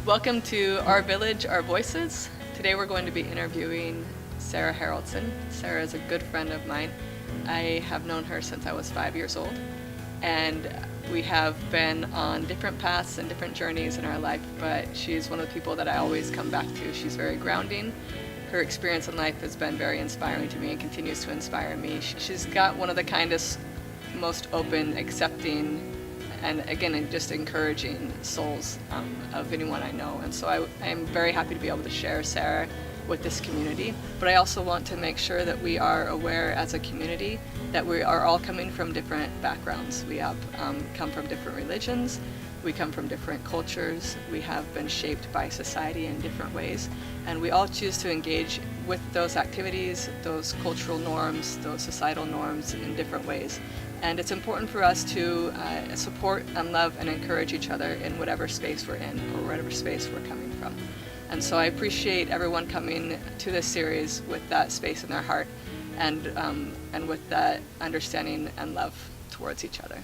Welcome to Our Village, Our Voices. Today we're going to be interviewing Sarah Haroldsen. Sarah is a good friend of mine. I have known her since I was 5 years old, and we have been on different paths and different journeys in our life, but she's one of the people that I always come back to. She's very grounding. Her experience in life has been very inspiring to me and continues to inspire me. She's got one of the kindest, most open, accepting, and again, just encouraging souls of anyone I know. And so I am very happy to be able to share Sarah with this community. But I also want to make sure that we are aware as a community that we are all coming from different backgrounds. We have come from different religions. We come from different cultures. We have been shaped by society in different ways. And we all choose to engage with those activities, those cultural norms, those societal norms in different ways. And it's important for us to support and love and encourage each other in whatever space we're in or whatever space we're coming from. And so I appreciate everyone coming to this series with that space in their heart and with that understanding and love towards each other.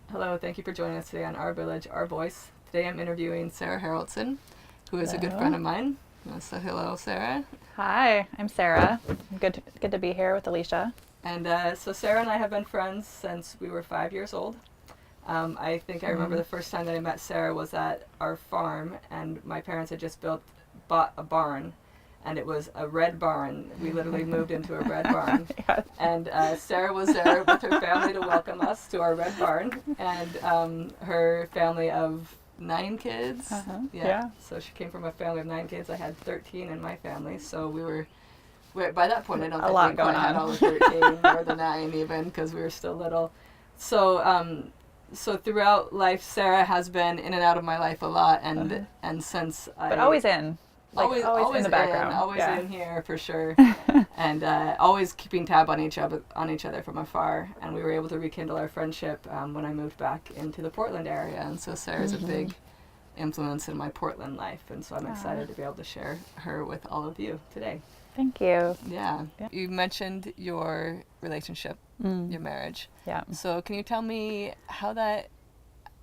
Hello, thank you for joining us today on Our Village, Our Voice. Today I'm interviewing Sarah Haroldsen, who is a good friend of mine. So hello, Sarah. Hi, I'm Sarah. Good to be here with Alicia. And so Sarah and I have been friends since we were 5 years old. I think I remember the first time that I met Sarah was at our farm, and my parents had just bought a barn, and it was a red barn. We literally moved into a red barn. Yes. And Sarah was there with her family to welcome us to our red barn, and her family of 9 kids. Yeah. So she came from a family of 9 kids. I had 13 in my family, so we were by that point, I don't think we had all the 13 or the 9 even, because we were still little. So so throughout life, Sarah has been in and out of my life a lot, and since but always in. Always in the background. Always in here for sure. And always keeping tab on each other from afar. And we were able to rekindle our friendship when I moved back into the Portland area. And so Sarah's a big influence in my Portland life, and so I'm excited to be able to share her with all of you today. Thank you. Yeah. You mentioned your relationship, your marriage. Yeah. So can you tell me how that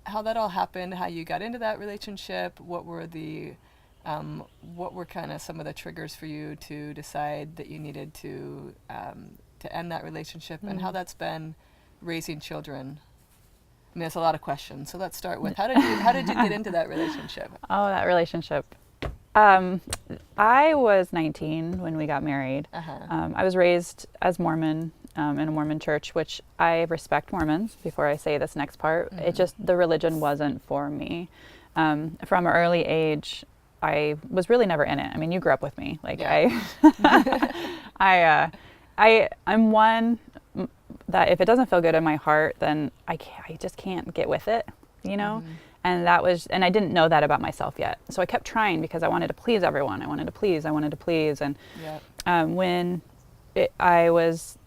all happened, how you got into that relationship, what were kind of some of the triggers for you to decide that you needed to end that relationship, and how that's been raising children? I mean, it's a lot of questions. So let's start with how did you get into that relationship? Oh, that relationship. I was 19 when we got married. I was raised as Mormon in a Mormon church, which I respect Mormons. Before I say this next part, it just, the religion wasn't for me. From an early age, I was really never in it. I mean, you grew up with me. Like I'm one that if it doesn't feel good in my heart, then I just can't get with it, you know? And I didn't know that about myself yet. So I kept trying because I wanted to please everyone. I wanted to please. And when I was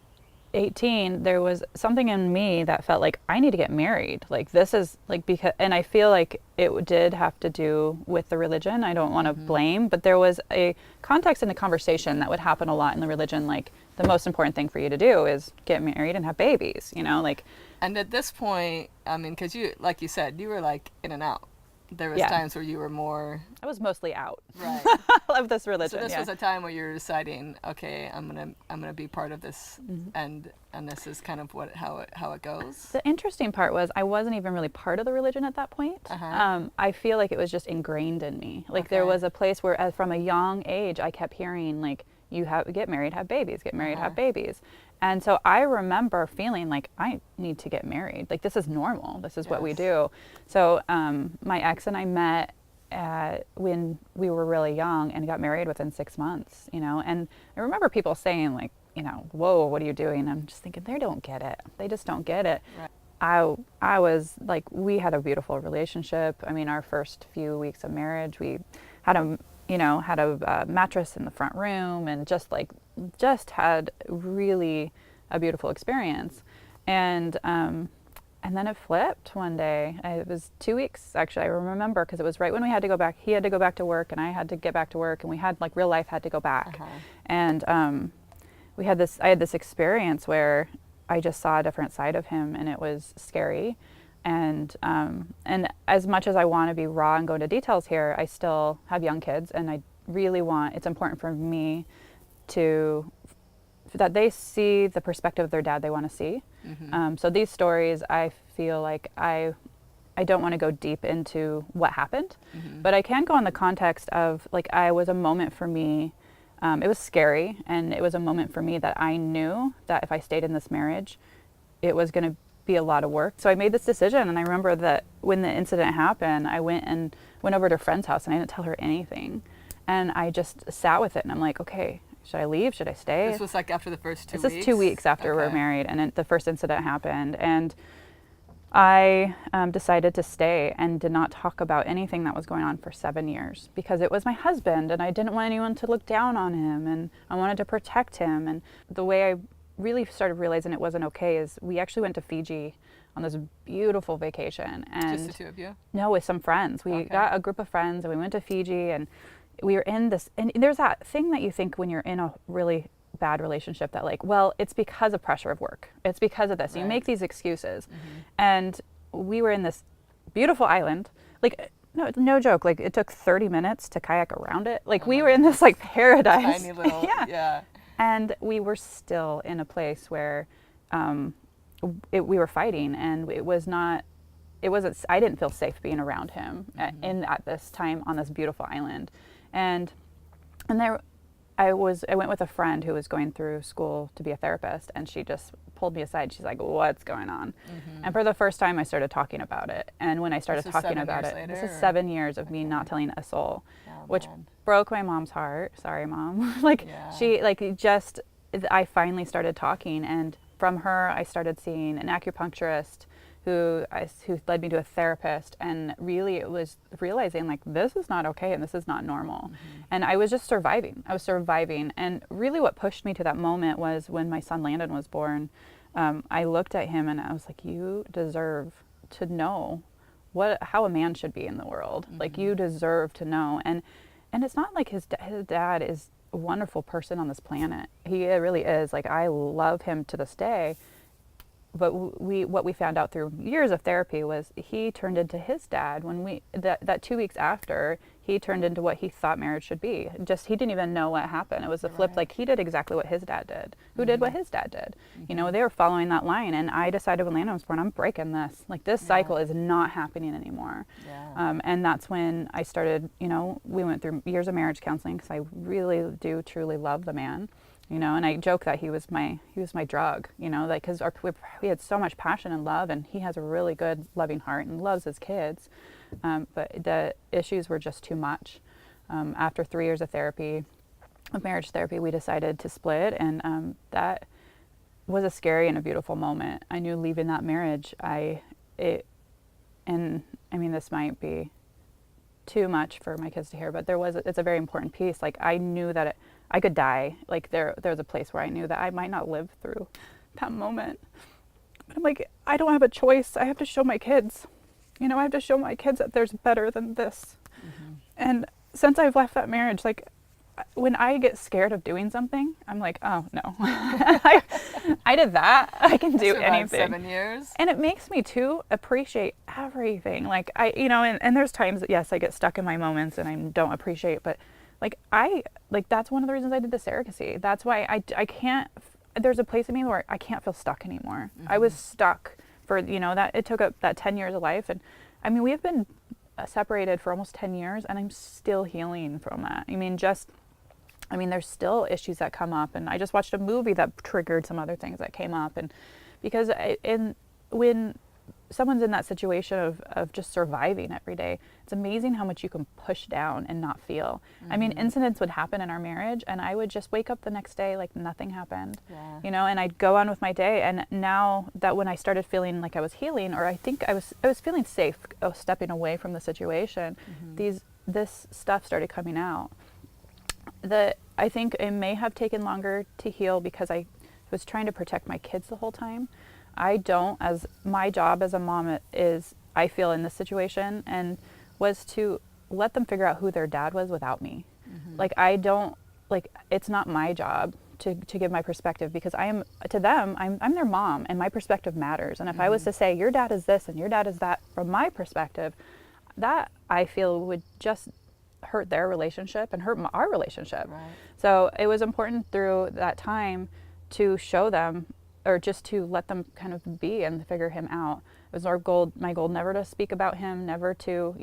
18, there was something in me that felt like I need to get married. Like this is like, because, and I feel like it did have to do with the religion. I don't want to blame, but there was a context in the conversation that would happen a lot in the religion. Like the most important thing for you to do is get married and have babies, you know, like. And at this point, I mean, because you, like you said, you were like in and out. There was times where you were more. I was mostly out. Right. Of this religion. So this was a time where you were deciding, okay, I'm gonna be part of this, and this is kind of how it goes. The interesting part was I wasn't even really part of the religion at that point. I feel like it was just ingrained in me. Like there was a place where, from a young age, I kept hearing like, get married, have babies, get married, have babies. And so I remember feeling like I need to get married. Like this is normal. This is what we do. So my ex and I met when we were really young and got married within 6 months, you know. And I remember people saying like, you know, whoa, what are you doing? And I'm just thinking, they don't get it. They just don't get it. Right. I was like, we had a beautiful relationship. I mean, our first few weeks of marriage, we had a mattress in the front room and just had really a beautiful experience. And then it flipped one day. It was 2 weeks, actually, I remember, because it was right when we had to go back. He had to go back to work and I had to get back to work, and we had like real life had to go back. And I had this experience where I just saw a different side of him, and it was scary. And as much as I want to be raw and go into details here, I still have young kids, and I really want, it's important for me that they see the perspective of their dad they want to see. So these stories, I feel like I don't want to go deep into what happened, but I can go on the context of, like, I was a moment for me, it was scary, and it was a moment for me that I knew that if I stayed in this marriage, it was going to be a lot of work. So I made this decision, and I remember that when the incident happened, I went over to a friend's house, and I didn't tell her anything. And I just sat with it, and I'm like, okay, should I leave? Should I stay? This was like after the first 2 weeks? This is 2 weeks after we were married, and the first incident happened. And I decided to stay and did not talk about anything that was going on for 7 years, because it was my husband, and I didn't want anyone to look down on him, and I wanted to protect him. And the way I really started realizing it wasn't okay is we actually went to Fiji on this beautiful vacation. And just the two of you? No, with some friends. We got a group of friends, and we went to Fiji, and we were in this, and there's that thing that you think when you're in a really bad relationship that, like, well, it's because of pressure of work. It's because of this. Right. You make these excuses. And we were in this beautiful island. Like, no joke. Like, it took 30 minutes to kayak around it. Like, we were in this, like, paradise. Tiny little, yeah. And we were still in a place where we were fighting, and it wasn't, I didn't feel safe being around him at this time on this beautiful island. And there, I went with a friend who was going through school to be a therapist, and she just pulled me aside. She's like, what's going on? And for the first time, I started talking about it. And when I started talking about it, this is 7 years of me not telling a soul, which broke my mom's heart. Sorry, Mom. I finally started talking, and from her, I started seeing an acupuncturist who led me to a therapist, and really it was realizing, like, this is not okay and this is not normal. And I was just surviving. I was surviving. And really what pushed me to that moment was when my son Landon was born. I looked at him and I was like, you deserve to know how a man should be in the world. Like, you deserve to know. And it's not like his dad is a wonderful person on this planet. He really is. Like, I love him to this day. But what we found out through years of therapy was he turned into his dad when that 2 weeks after, he turned into what he thought marriage should be. Just, he didn't even know what happened. It was a flip. Like, he did exactly what his dad did. Who did what his dad did? You know, they were following that line. And I decided when Landon was born, I'm breaking this. Like, this cycle is not happening anymore. And that's when I started, we went through years of marriage counseling, because I really do truly love the man. And I joke that he was my drug, like, because we had so much passion and love, and he has a really good, loving heart and loves his kids. But the issues were just too much. After 3 years of marriage therapy, we decided to split, and that was a scary and a beautiful moment. I knew leaving that marriage, this might be too much for my kids to hear, but it's a very important piece. Like, I knew that I could die. Like, there was a place where I knew that I might not live through that moment. But I'm like, I don't have a choice. I have to show my kids. I have to show my kids that there's better than this. And since I've left that marriage, like, when I get scared of doing something, I'm like, oh no, I did that. I can do anything. 7 years. And it makes me too appreciate everything. Like, and there's times that, yes, I get stuck in my moments and I don't appreciate, but that's one of the reasons I did the surrogacy. That's why I can't, there's a place in me where I can't feel stuck anymore. I was stuck for, that it took up that 10 years of life. And we have been separated for almost 10 years, and I'm still healing from that. There's still issues that come up, and I just watched a movie that triggered some other things that came up. And because when someone's in that situation of just surviving every day, it's amazing how much you can push down and not feel. Incidents would happen in our marriage, and I would just wake up the next day like nothing happened, and I'd go on with my day. And now that when I started feeling like I was healing, or I think I was feeling safe stepping away from the situation, this stuff started coming out. I think it may have taken longer to heal because I was trying to protect my kids the whole time. As my job as a mom is, I feel, in this situation, and was to let them figure out who their dad was without me. Like, it's not my job to give my perspective, because I am, to them, I'm their mom, and my perspective matters. And if I was to say your dad is this and your dad is that from my perspective, that I feel would just hurt their relationship and hurt our relationship. Right. So it was important through that time to show them, or just to let them kind of be and figure him out. It was my goal never to speak about him, never to,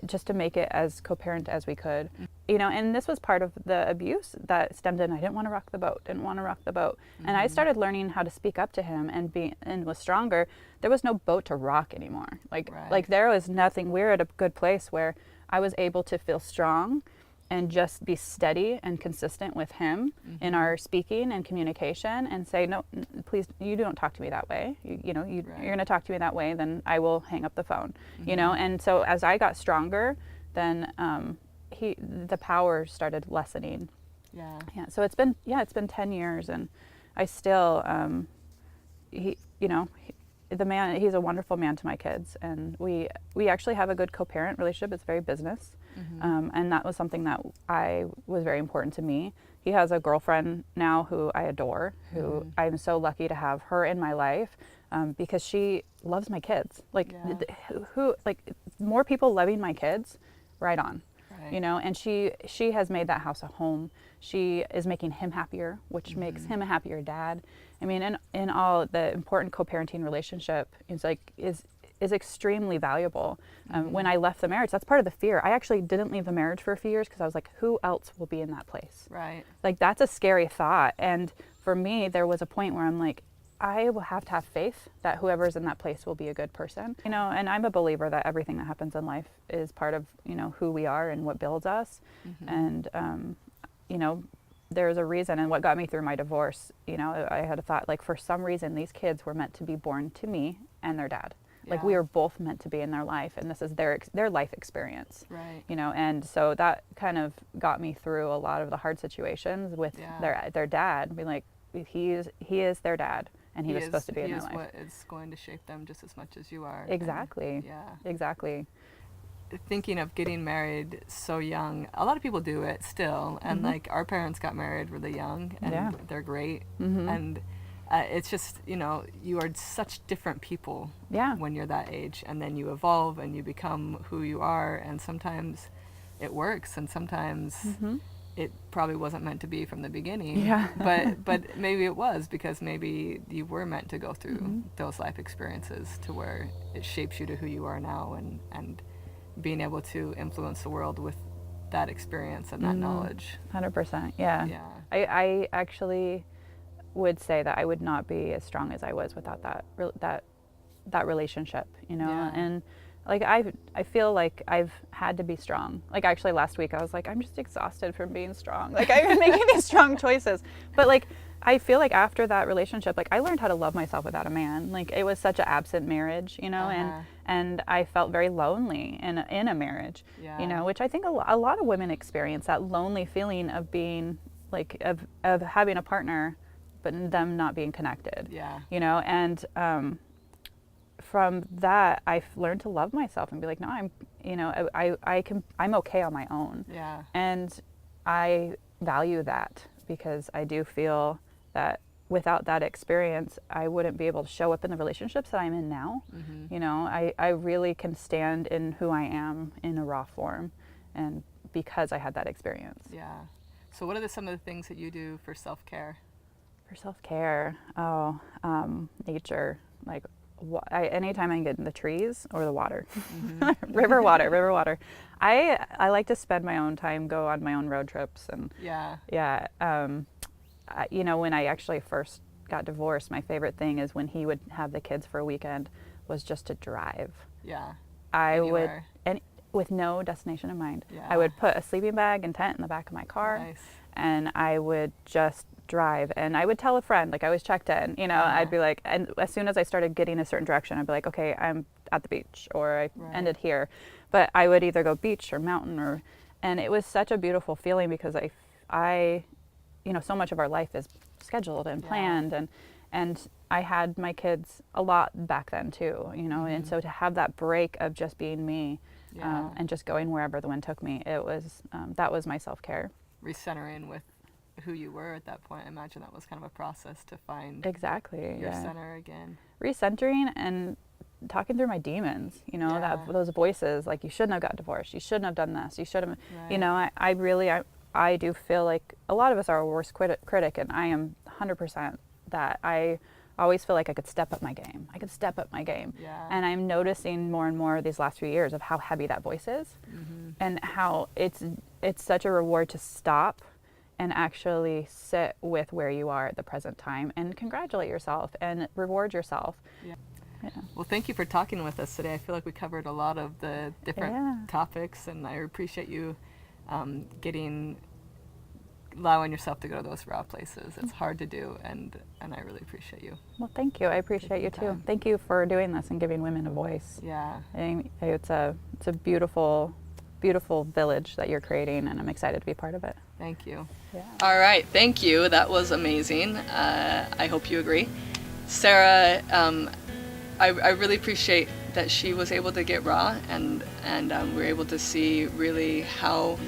just to make it as co-parent as we could. And this was part of the abuse that stemmed in. I didn't want to rock the boat. And I started learning how to speak up to him and was stronger. There was no boat to rock anymore. Like there was nothing. We're at a good place where I was able to feel strong and just be steady and consistent with him in our speaking and communication, and say, no, please, you don't talk to me that way. You're going to talk to me that way, then I will hang up the phone. And so as I got stronger, then the power started lessening. Yeah. So it's been 10 years, and I still, the man, he's a wonderful man to my kids, and we actually have a good co-parent relationship. It's very business. And that was something that was very important to me. He has a girlfriend now who I adore, who I'm so lucky to have her in my life, because she loves my kids. More people loving my kids, right on. Right. And she has made that house a home. She is making him happier, which makes him a happier dad. I mean, in all, the important co-parenting relationship is extremely valuable. When I left the marriage, that's part of the fear. I actually didn't leave the marriage for a few years because I was like, who else will be in that place? Right. Like, that's a scary thought. And for me, there was a point where I'm like, I will have to have faith that whoever's in that place will be a good person. And I'm a believer that everything that happens in life is part of, who we are and what builds us. And, there's a reason. And what got me through my divorce, I had a thought, like, for some reason, these kids were meant to be born to me and their dad. Like, we were both meant to be in their life, and this is their life experience. Right. And so that kind of got me through a lot of the hard situations with their dad. Being like, he is their dad, and he was supposed to be in their life. He is what is going to shape them just as much as you are. Exactly. Exactly. Thinking of getting married so young, a lot of people do it still, and like our parents got married really young, and they're great. And it's just, you are such different people when you're that age, and then you evolve and you become who you are, and sometimes it works, and sometimes it probably wasn't meant to be from the beginning. But maybe it was, because maybe you were meant to go through those life experiences to where it shapes you to who you are now, and being able to influence the world with that experience and that knowledge. 100%. Yeah. I actually would say that I would not be as strong as I was without that relationship, and like I feel like I've had to be strong. Like, actually last week I was like, I'm just exhausted from being strong. Like, I've been making these strong choices, but like I feel like after that relationship, like, I learned how to love myself without a man. Like, it was such an absent marriage, and I felt very lonely in a marriage, which I think a lot of women experience, that lonely feeling of being like, of having a partner but them not being connected. And from that, I've learned to love myself and be like, no, I'm okay on my own. And I value that, because I do feel that without that experience, I wouldn't be able to show up in the relationships that I'm in now. I really can stand in who I am in a raw form, and because I had that experience. So what are some of the things that you do for self-care? For self-care, nature. Like, anytime I can get in the trees or the water, river water. I like to spend my own time, go on my own road trips, and when I actually first got divorced, my favorite thing is when he would have the kids for a weekend was just to drive. I would, and with no destination in mind. I would put a sleeping bag and tent in the back of my car, and I would just drive, and I would tell a friend, like, I was checked in, I'd be like, and as soon as I started getting a certain direction, I'd be like, okay, I'm at the beach, or I ended here. But I would either go beach or mountain, and it was such a beautiful feeling, because I so much of our life is scheduled and planned, and I had my kids a lot back then too, and so to have that break of just being me, and just going wherever the wind took me, it was, that was my self-care. Recentering with who you were at that point. I imagine that was kind of a process to find Exactly. your Yeah. center again. Recentering and talking through my demons, you know, that those voices like, you shouldn't have got divorced, you shouldn't have done this, you should have, you know, I really, I do feel like a lot of us are our worst critic, and I am 100% that. I always feel like I could step up my game. Yeah. And I'm noticing more and more these last few years of how heavy that voice is, and how it's such a reward to stop and actually sit with where you are at the present time and congratulate yourself and reward yourself. Yeah. Yeah. Well, thank you for talking with us today. I feel like we covered a lot of the different topics, and I appreciate you allowing yourself to go to those raw places. It's hard to do, and I really appreciate you. Well, thank you. I appreciate you too. Thank you for doing this and giving women a voice. Yeah. It's a beautiful, beautiful village that you're creating, and I'm excited to be part of it. Thank you. Yeah. All right, thank you. That was amazing. I hope you agree. Sarah, I really appreciate that she was able to get raw, and we're able to see really how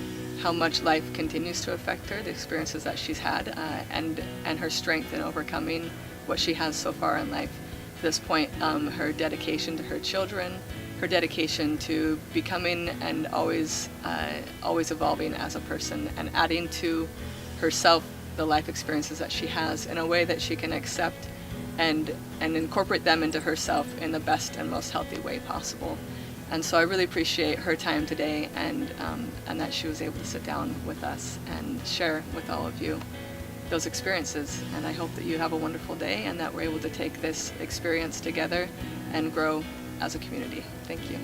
much life continues to affect her, the experiences that she's had, and her strength in overcoming what she has so far in life to this point. Her dedication to her children, her dedication to becoming and always evolving as a person, and adding to herself the life experiences that she has in a way that she can accept and incorporate them into herself in the best and most healthy way possible. And so I really appreciate her time today, and that she was able to sit down with us and share with all of you those experiences. And I hope that you have a wonderful day, and that we're able to take this experience together and grow as a community. Thank you.